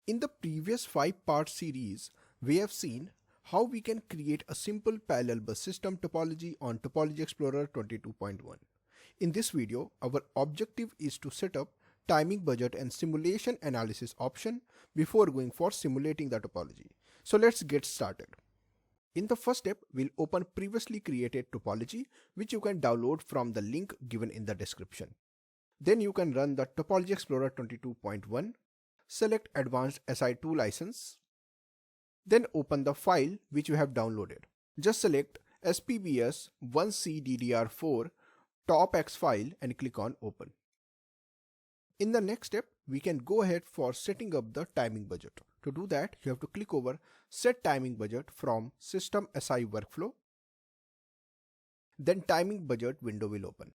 In the previous 5-part series, we have seen how we can create a simple parallel bus system topology on Topology Explorer 22.1. In this video, our objective is to set up timing budget and simulation analysis option before going for simulating the topology. So let's get started. In the first step, we'll open previously created topology, which you can download from the link given in the description. Then you can run the Topology Explorer 22.1, select Advanced SI2 license, then open the file which you have downloaded. Just select SPBS 1C DDR4 TOPX file and click on Open. In the next step, we can go ahead for setting up the timing budget. To do that, you have to click over Set Timing Budget from System SI Workflow. Then Timing Budget window will open.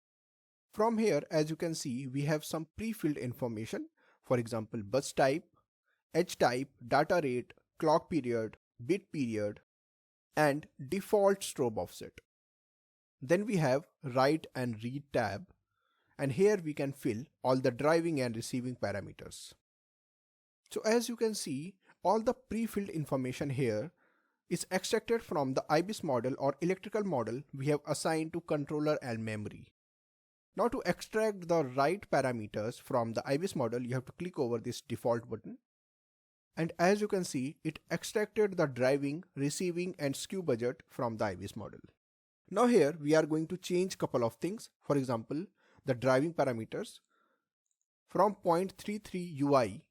From here, as you can see, we have some pre-filled information. For example, bus type, edge type, data rate, clock period, bit period, and default strobe offset. Then we have write and read tab, and here we can fill all the driving and receiving parameters. So as you can see, all the pre-filled information here is extracted from the IBIS model or electrical model we have assigned to controller and memory. Now to extract the right parameters from the IBIS model, you have to click over this default button. And as you can see, it extracted the driving, receiving and skew budget from the IBIS model. Now here we are going to change couple of things. For example, the driving parameters. From 0.33 UI,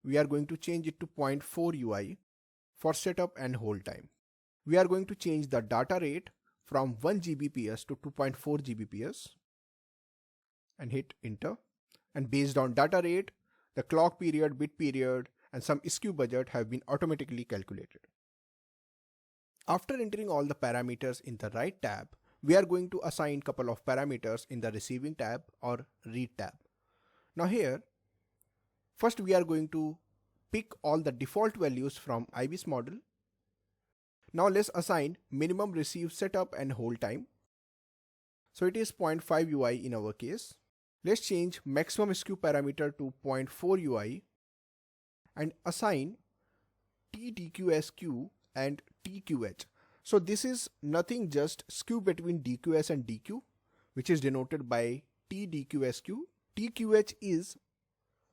we are going to change it to 0.4 UI for setup and hold time. We are going to change the data rate from 1 Gbps to 2.4 Gbps and hit enter. And based on data rate, the clock period, bit period, and some skew budget have been automatically calculated. After entering all the parameters in the right tab, we are going to assign couple of parameters in the receiving tab or read tab. Now here, first we are going to pick all the default values from IBIS model. Now let's assign minimum receive setup and hold time. So it is 0.5 UI in our case. Let's change maximum skew parameter to 0.4 UI and assign TDQSQ and TQH. So this is nothing, just skew between DQS and DQ, which is denoted by TDQSQ. TQH is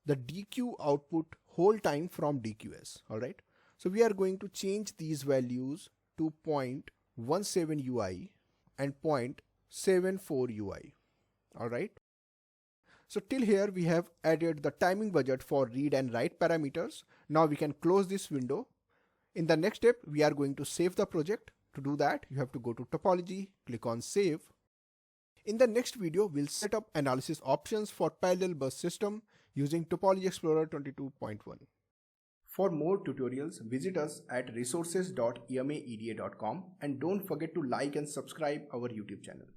the DQ output hold time from DQS. Alright. So we are going to change these values to 0.17 UI and 0.74 UI. Alright. So till here we have added the timing budget for read and write parameters. Now we can close this window. In the next step, we are going to save the project. To do that, you have to go to Topology, click on Save. In the next video, we'll set up analysis options for parallel bus system using Topology Explorer 22.1. For more tutorials, visit us at resources.emaeda.com and don't forget to like and subscribe our YouTube channel.